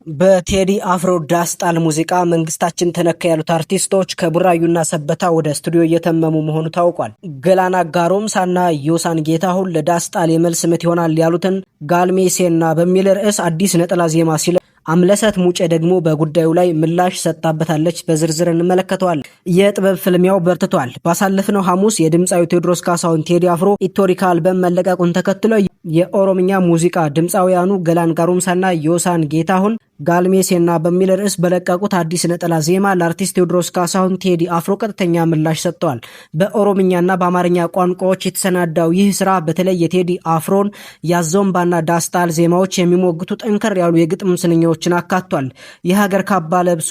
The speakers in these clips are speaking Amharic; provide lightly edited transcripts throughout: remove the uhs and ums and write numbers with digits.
በቴዲ አፍሮ ዳስጣል ሙዚቃ መንግስታችን ተነካ ያሉት አርቲስቶች ከቡራዩና ሰበታ ወደ ስቱዲዮ እየተመሙ መሆኑ ታውቋል። ገላና ጋሮምሳና ዮሳን ጌታሁን ለዳስጣል የመልስ ምት ይሆናል ያሉትን ጋልሜሴና በሚል ርዕስ አዲስ ነጠላ ዜማ ሲለ አምለሰት ሙጬ ደግሞ በጉዳዩ ላይ ምላሽ ሰጣበታለች። በዝርዝር እንመለከተዋለን። የጥበብ ፍልሚያው በርትቷል። ባሳለፍነው ሐሙስ የድምፃዊ ቴዎድሮስ ካሳሁን ቴዲ አፍሮ ኢትዮሪካ አልበም መለቀቁን ተከትሎ የኦሮምኛ ሙዚቃ ድምፃውያኑ ገላን ጋሮምሳና ዮሳን ጌታሁን ጋልሜሴና በሚል ርዕስ በለቀቁት አዲስ ነጠላ ዜማ ለአርቲስት ቴዎድሮስ ካሳሁን ቴዲ አፍሮ ቀጥተኛ ምላሽ ሰጥተዋል። በኦሮምኛና በአማርኛ ቋንቋዎች የተሰናዳው ይህ ስራ በተለይ የቴዲ አፍሮን ያዞምባና ዳስጣል ዜማዎች የሚሞግቱ ጠንከር ያሉ የግጥም ስንኞችን አካቷል። የሀገር ካባ ለብሶ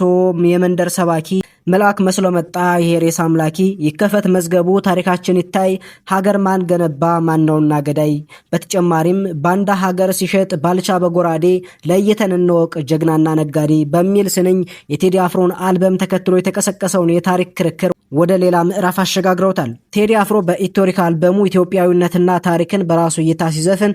የመንደር ሰባኪ መልአክ መስሎ መጣ የሄሬስ አምላኪ ይከፈት መዝገቡ ታሪካችን ይታይ ሀገር ማን ገነባ ማነውና ገዳይ በተጨማሪም ባንዳ ሀገር ሲሸጥ ባልቻ በጎራዴ ለየተን እንወቅ ጀግናና ነጋዴ በሚል ስንኝ የቴዲ አፍሮን አልበም ተከትሎ የተቀሰቀሰውን የታሪክ ክርክር ወደ ሌላ ምዕራፍ አሸጋግረውታል። ቴዲ አፍሮ በኢትዮሪካ አልበሙ ኢትዮጵያዊነትና ታሪክን በራሱ እይታ ሲዘፍን፣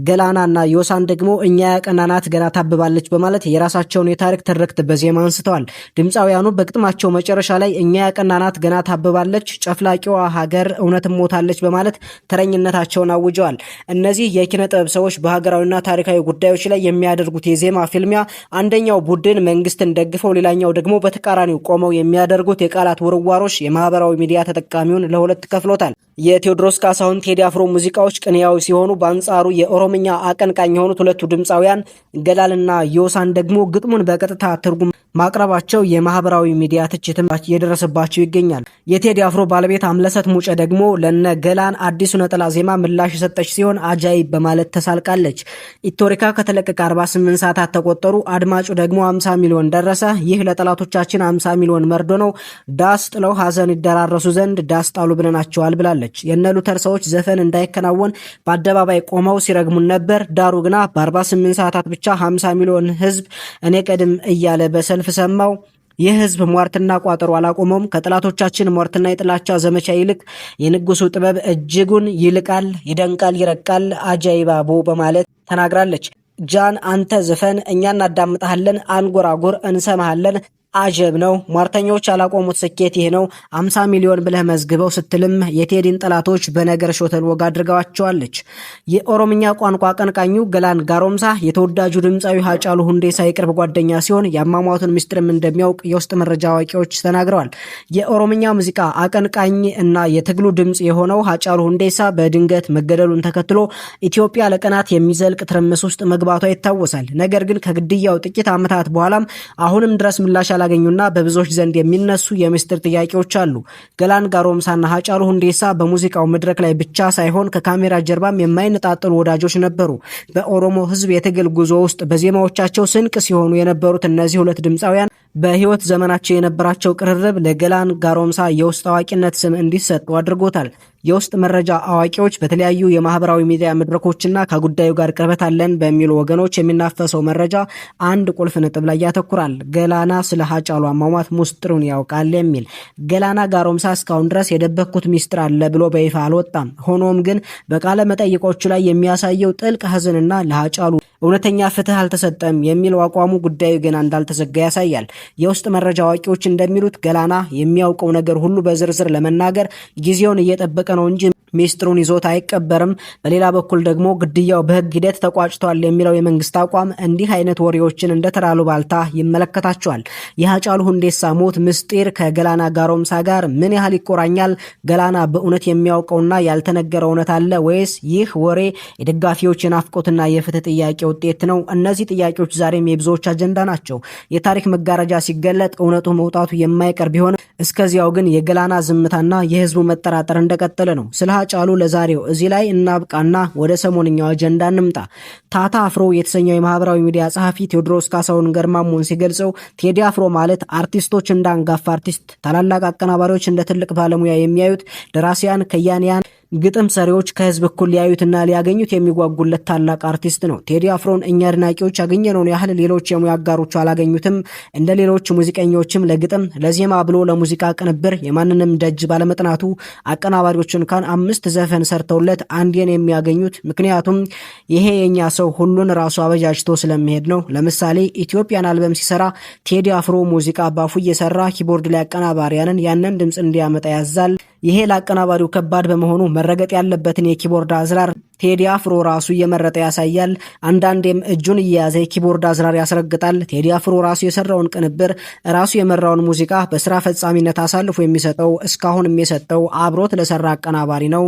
ገላናና ዮሳን ደግሞ እኛ ያቀናናት ገና ታብባለች በማለት የራሳቸውን የታሪክ ትርክት በዜማ አንስተዋል። ድምፃውያኑ በግጥማቸው መጨረሻ ላይ እኛ ያቀናናት ገና ታብባለች፣ ጨፍላቂዋ ሀገር እውነትም ሞታለች በማለት ተረኝነታቸውን አውጀዋል። እነዚህ የኪነ ጥበብ ሰዎች በሀገራዊና ታሪካዊ ጉዳዮች ላይ የሚያደርጉት የዜማ ፊልሚያ አንደኛው ቡድን መንግስትን ደግፈው፣ ሌላኛው ደግሞ በተቃራኒው ቆመው የሚያደርጉት የቃላት ውርዋሮች የማህበራዊ ሚዲያ ተጠቃሚውን ለሁለት ከፍሎታል። የቴዎድሮስ ካሳሁን ቴዲ አፍሮ ሙዚቃዎች ቅኔያዊ ሲሆኑ፣ በአንጻሩ የኦሮምኛ አቀንቃኝ የሆኑት ሁለቱ ድምፃውያን ገላልና ዮሳን ደግሞ ግጥሙን በቀጥታ ትርጉም ማቅረባቸው የማህበራዊ ሚዲያ ትችትም እየደረሰባቸው ይገኛል። የቴዲ አፍሮ ባለቤት አምለሰት ሙጬ ደግሞ ለነ ገላን አዲሱ ነጠላ ዜማ ምላሽ የሰጠች ሲሆን አጃይብ በማለት ተሳልቃለች። ኢትዮሪካ ከተለቀቀ 48 ሰዓታት ተቆጠሩ፣ አድማጩ ደግሞ 50 ሚሊዮን ደረሰ። ይህ ለጠላቶቻችን 50 ሚሊዮን መርዶ ነው። ዳስ ጥለው ሀዘን ይደራረሱ ዘንድ ዳስ ጣሉ ብለናቸዋል ብላለች። የነ ሉተር ሰዎች ዘፈን እንዳይከናወን በአደባባይ ቆመው ሲረግሙን ነበር። ዳሩ ግና በ48 ሰዓታት ብቻ 50 ሚሊዮን ህዝብ እኔ ቀድም እያለ በሰልፍ ሰማው። ይህ ህዝብ ሟርትና ቋጠሮ አላቆመውም። ከጥላቶቻችን ሟርትና የጥላቻ ዘመቻ ይልቅ የንጉሱ ጥበብ እጅጉን ይልቃል፣ ይደንቃል፣ ይረቃል አጃይባቦ በማለት ተናግራለች። ጃን አንተ ዘፈን እኛ እናዳምጣለን፣ አንጎራጎር እንሰማሃለን፣ አጀብ ነው። ሟርተኞች ያላቆሙት ስኬት ይህ ነው። 50 ሚሊዮን ብለህ መዝግበው ስትልም የቴዲን ጠላቶች በነገር ሾተል ወግ አድርገዋቸዋለች። የኦሮምኛ ቋንቋ አቀንቃኙ ገላን ጋሮምሳ የተወዳጁ ድምፃዊ ሃጫሉ ሁንዴሳ የቅርብ ጓደኛ ሲሆን የአሟሟቱን ምስጢርም እንደሚያውቅ የውስጥ መረጃ አዋቂዎች ተናግረዋል። የኦሮምኛ ሙዚቃ አቀንቃኝ እና የትግሉ ድምፅ የሆነው ሃጫሉ ሁንዴሳ በድንገት መገደሉን ተከትሎ ኢትዮጵያ ለቀናት የሚዘልቅ ትርምስ ውስጥ መግባቷ ይታወሳል። ነገር ግን ከግድያው ጥቂት ዓመታት በኋላም አሁንም ድረስ ምላሽ ያላገኙና በብዙዎች ዘንድ የሚነሱ የምስጢር ጥያቄዎች አሉ። ገላን ጋሮምሳና ሃጫሉ ሁንዴሳ በሙዚቃው መድረክ ላይ ብቻ ሳይሆን ከካሜራ ጀርባም የማይነጣጠሉ ወዳጆች ነበሩ። በኦሮሞ ሕዝብ የትግል ጉዞ ውስጥ በዜማዎቻቸው ስንቅ ሲሆኑ የነበሩት እነዚህ ሁለት ድምፃውያን በህይወት ዘመናቸው የነበራቸው ቅርርብ ለገላን ጋሮምሳ የውስጥ አዋቂነት ስም እንዲሰጡ አድርጎታል። የውስጥ መረጃ አዋቂዎች በተለያዩ የማህበራዊ ሚዲያ መድረኮችና ከጉዳዩ ጋር ቅርበት አለን በሚሉ ወገኖች የሚናፈሰው መረጃ አንድ ቁልፍ ነጥብ ላይ ያተኩራል። ገላና ስለ ሃጫሉ አሟሟት ምስጢሩን ያውቃል የሚል። ገላና ጋሮምሳ እስካሁን ድረስ የደበኩት ምስጢር አለ ብሎ በይፋ አልወጣም። ሆኖም ግን በቃለ መጠይቆቹ ላይ የሚያሳየው ጥልቅ ሐዘንና ለሃጫሉ እውነተኛ ፍትህ አልተሰጠም የሚለው አቋሙ ጉዳዩ ገና እንዳልተዘጋ ያሳያል። የውስጥ መረጃ አዋቂዎች እንደሚሉት ገላና የሚያውቀው ነገር ሁሉ በዝርዝር ለመናገር ጊዜውን እየጠበቀ ነው እንጂ ሚስጥሩን ይዞት አይቀበርም። በሌላ በኩል ደግሞ ግድያው በህግ ሂደት ተቋጭቷል የሚለው የመንግስት አቋም እንዲህ አይነት ወሬዎችን እንደ ተራሉ ባልታ ይመለከታቸዋል። የሃጫሉ ሁንዴሳ ሞት ምስጢር ከገላና ጋሮምሳ ጋር ምን ያህል ይቆራኛል? ገላና በእውነት የሚያውቀውና ያልተነገረ እውነት አለ ወይስ ይህ ወሬ የደጋፊዎች የናፍቆትና የፍትህ ጥያቄ ውጤት ነው? እነዚህ ጥያቄዎች ዛሬም የብዙዎች አጀንዳ ናቸው። የታሪክ መጋረጃ ሲገለጥ እውነቱ መውጣቱ የማይቀር ቢሆንም እስከዚያው ግን የገላና ዝምታና የህዝቡ መጠራጠር እንደቀጠለ ነው። ስለ ሃጫሉ ለዛሬው እዚህ ላይ እናብቃና ወደ ሰሞንኛው አጀንዳ እንምጣ። ታታ አፍሮ የተሰኘው የማህበራዊ ሚዲያ ጸሐፊ ቴዎድሮስ ካሳሁን ገርማሞን ሲገልጸው ቴዲ አፍሮ ማለት አርቲስቶች እንደ አንጋፋ አርቲስት፣ ታላላቅ አቀናባሪዎች እንደ ትልቅ ባለሙያ የሚያዩት፣ ደራሲያን፣ ከያንያን ግጥም ሰሪዎች ከህዝብ እኩል ሊያዩትና ሊያገኙት የሚጓጉለት ታላቅ አርቲስት ነው። ቴዲ አፍሮን እኛ አድናቂዎች ያገኘነውን ያህል ሌሎች የሙያ አጋሮቹ አላገኙትም። እንደ ሌሎች ሙዚቀኞችም ለግጥም ለዜማ ብሎ ለሙዚቃ ቅንብር የማንንም ደጅ ባለመጥናቱ አቀናባሪዎችን እንኳን 5 ዘፈን ሰርተውለት አንዴን የሚያገኙት። ምክንያቱም ይሄ የኛ ሰው ሁሉን ራሱ አበጃጅቶ ስለሚሄድ ነው። ለምሳሌ ኢትዮጵያን አልበም ሲሰራ ቴዲ አፍሮ ሙዚቃ ባፉ እየሰራ ኪቦርድ ላይ አቀናባሪያንን ያንን ድምፅ እንዲያመጣ ያዛል። ይሄ ለአቀናባሪው ከባድ በመሆኑ መረገጥ ያለበትን የኪቦርድ አዝራር ቴዲ አፍሮ ራሱ እየመረጠ ያሳያል። አንዳንዴም እጁን እየያዘ የኪቦርድ አዝራር ያስረግጣል። ቴዲ አፍሮ ራሱ የሰራውን ቅንብር ራሱ የመራውን ሙዚቃ በስራ ፈጻሚነት አሳልፎ የሚሰጠው እስካሁንም የሰጠው አብሮት ለሰራ አቀናባሪ ነው።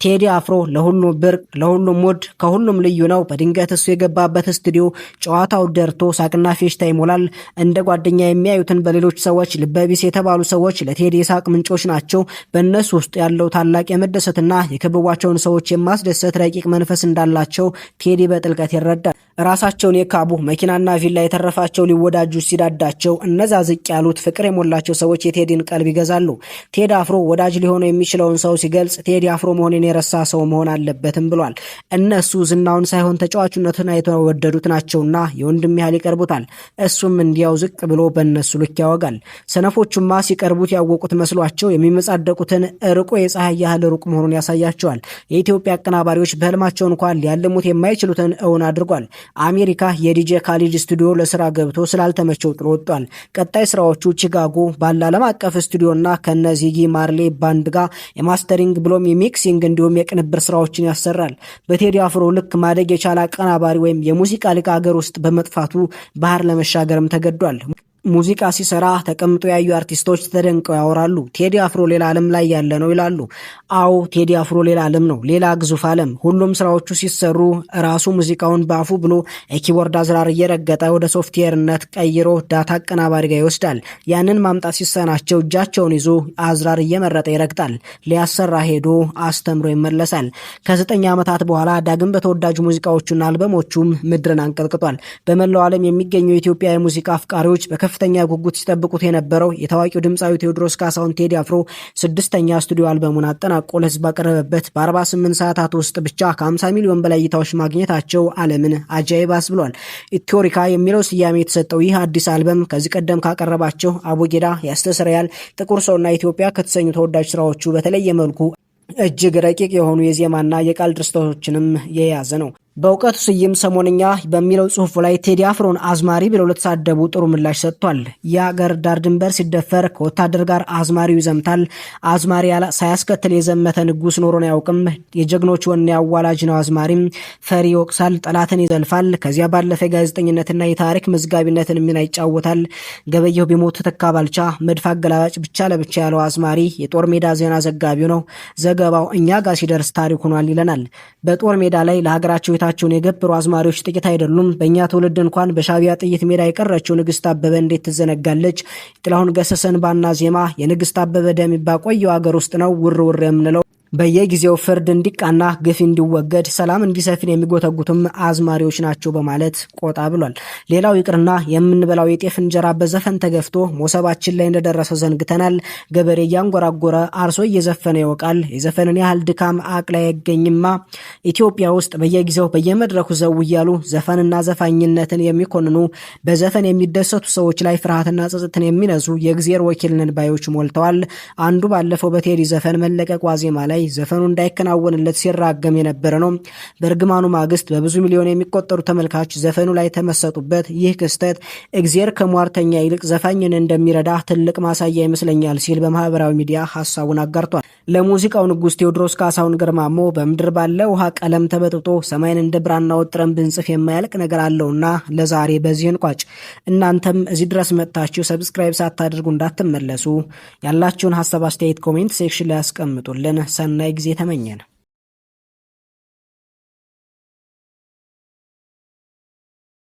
ቴዲ አፍሮ ለሁሉም ብርቅ፣ ለሁሉም ሙድ፣ ከሁሉም ልዩ ነው። በድንገት እሱ የገባበት ስቱዲዮ ጨዋታው ደርቶ ሳቅና ፌሽታ ይሞላል። እንደ ጓደኛ የሚያዩትን በሌሎች ሰዎች ልበቢስ የተባሉ ሰዎች ለቴዲ የሳቅ ምንጮች ናቸው። በእነሱ ውስጥ ያለው ታላቅ የመደሰትና የከበቧቸውን ሰዎች የማስደሰት ረቂቅ መንፈስ እንዳላቸው ቴዲ በጥልቀት ይረዳል። ራሳቸውን የካቡ መኪናና ቪላ የተረፋቸው ሊወዳጁ ሲዳዳቸው እነዛ ዝቅ ያሉት ፍቅር የሞላቸው ሰዎች የቴዲን ቀልብ ይገዛሉ። ቴዲ አፍሮ ወዳጅ ሊሆነው የሚችለውን ሰው ሲገልጽ ቴዲ አፍሮ መሆንን የረሳ ሰው መሆን አለበትም ብሏል። እነሱ ዝናውን ሳይሆን ተጫዋቹነትን አይተው የወደዱት ናቸውና የወንድም ያህል ይቀርቡታል። እሱም እንዲያው ዝቅ ብሎ በእነሱ ልክ ያወጋል። ሰነፎቹማ ሲቀርቡት ያወቁት መስሏቸው የሚመጻደቁትን ርቆ የፀሐይ ያህል ሩቅ መሆኑን ያሳያቸዋል። የኢትዮጵያ አቀናባሪዎች በህልማቸው እንኳን ሊያልሙት የማይችሉትን እውን አድርጓል። አሜሪካ የዲጄ ካሊድ ስቱዲዮ ለስራ ገብቶ ስላልተመቸው ጥሎ ወጥቷል። ቀጣይ ስራዎቹ ቺካጎ ባለ ዓለም አቀፍ ስቱዲዮና ከነ ዚጊ ማርሌ ባንድ ጋር የማስተሪንግ ብሎም የሚክሲንግ እንዲሁም የቅንብር ስራዎችን ያሰራል። በቴዲ አፍሮ ልክ ማደግ የቻለ አቀናባሪ ወይም የሙዚቃ ሊቅ ሀገር ውስጥ በመጥፋቱ ባህር ለመሻገርም ተገዷል። ሙዚቃ ሲሰራ ተቀምጦ ያዩ አርቲስቶች ተደንቀው ያወራሉ። ቴዲ አፍሮ ሌላ ዓለም ላይ ያለ ነው ይላሉ። አዎ ቴዲ አፍሮ ሌላ ዓለም ነው፣ ሌላ ግዙፍ ዓለም። ሁሉም ስራዎቹ ሲሰሩ ራሱ ሙዚቃውን በአፉ ብሎ የኪቦርድ አዝራር እየረገጠ ወደ ሶፍትዌርነት ቀይሮ ዳታ አቀናባሪ ጋር ይወስዳል። ያንን ማምጣት ሲሰናቸው እጃቸውን ይዞ አዝራር እየመረጠ ይረግጣል። ሊያሰራ ሄዶ አስተምሮ ይመለሳል። ከ9 ዓመታት በኋላ ዳግም በተወዳጁ ሙዚቃዎቹና አልበሞቹም ምድርን አንቀጥቅጧል። በመላው ዓለም የሚገኙ የኢትዮጵያ የሙዚቃ አፍቃሪዎች በከፍተኛ ጉጉት ሲጠብቁት የነበረው የታዋቂው ድምፃዊ ቴዎድሮስ ካሳሁን ቴዲ አፍሮ 6ኛ ስቱዲዮ አልበሙን አጠናቆ ለህዝብ ባቀረበበት በ48 ሰዓታት ውስጥ ብቻ ከ50 ሚሊዮን በላይ እይታዎች ማግኘታቸው ዓለምን አጃይብ አስብሏል። ኢትዮሪካ የሚለው ስያሜ የተሰጠው ይህ አዲስ አልበም ከዚህ ቀደም ካቀረባቸው አቦጌዳ፣ ያስተሰርያል፣ ጥቁር ሰውና ኢትዮጵያ ከተሰኙ ተወዳጅ ስራዎቹ በተለየ መልኩ እጅግ ረቂቅ የሆኑ የዜማና የቃል ድርሰቶችንም የያዘ ነው። በእውቀቱ ስዩም ሰሞንኛ በሚለው ጽሁፉ ላይ ቴዲ አፍሮን አዝማሪ ብለው ለተሳደቡ ጥሩ ምላሽ ሰጥቷል። የአገር ዳር ድንበር ሲደፈር ከወታደር ጋር አዝማሪው ይዘምታል። አዝማሪ ሳያስከትል የዘመተ ንጉስ ኖሮን አያውቅም። የጀግኖች ወኔ አዋላጅ ነው አዝማሪም። ፈሪ ይወቅሳል፣ ጠላትን ይዘልፋል። ከዚያ ባለፈ ጋዜጠኝነትና የታሪክ መዝጋቢነትን ሚና ይጫወታል። ገበየሁ ቢሞት ተካ ባልቻ መድፍ አገላባጭ ብቻ ለብቻ ያለው አዝማሪ የጦር ሜዳ ዜና ዘጋቢው ነው። ዘገባው እኛ ጋር ሲደርስ ታሪክ ሆኗል ይለናል። በጦር ሜዳ ላይ ለሀገራቸው ቸውን የገበሩ አዝማሪዎች ጥቂት አይደሉም። በእኛ ትውልድ እንኳን በሻቢያ ጥይት ሜዳ የቀረችው ንግስት አበበ እንዴት ትዘነጋለች? ጥላሁን ገሰሰን ባና ዜማ የንግስት አበበ ደም ባቆየው ሀገር ውስጥ ነው ውር ውር የምንለው። በየጊዜው ፍርድ እንዲቃና ግፍ እንዲወገድ ሰላም እንዲሰፍን የሚጎተጉቱም አዝማሪዎች ናቸው በማለት ቆጣ ብሏል። ሌላው ይቅርና የምንበላው የጤፍ እንጀራ በዘፈን ተገፍቶ ሞሰባችን ላይ እንደደረሰ ዘንግተናል። ገበሬ እያንጎራጎረ አርሶ እየዘፈነ ይወቃል። የዘፈንን ያህል ድካም አቅላ አይገኝማ። ኢትዮጵያ ውስጥ በየጊዜው በየመድረኩ ዘው እያሉ ዘፈንና ዘፋኝነትን የሚኮንኑ በዘፈን የሚደሰቱ ሰዎች ላይ ፍርሃትና ጸጸትን የሚነዙ የእግዚአብሔር ወኪልንን ባዮች ሞልተዋል። አንዱ ባለፈው በቴዲ ዘፈን መለቀቅ ዋዜማ ላይ ዘፈኑ እንዳይከናወንለት ሲራገም የነበረ ነው። በእርግማኑ ማግስት በብዙ ሚሊዮን የሚቆጠሩ ተመልካች ዘፈኑ ላይ ተመሰጡበት። ይህ ክስተት እግዚአብሔር ከሟርተኛ ይልቅ ዘፋኝን እንደሚረዳ ትልቅ ማሳያ ይመስለኛል ሲል በማህበራዊ ሚዲያ ሐሳቡን አጋርቷል። ለሙዚቃው ንጉስ ቴዎድሮስ ካሳሁን ግርማሞ በምድር ባለ ውሃ ቀለም ተበጥብጦ ሰማይን እንደ ብራና ወጥረን ብንጽፍ የማያልቅ ነገር አለውና ለዛሬ በዚህ እንቋጭ። እናንተም እዚህ ድረስ መጥታችሁ ሰብስክራይብ ሳታደርጉ እንዳትመለሱ። ያላችሁን ሐሳብ አስተያየት ኮሜንት ሴክሽን ላይ ያስቀምጡልን። ሰናይ ጊዜ ተመኘን።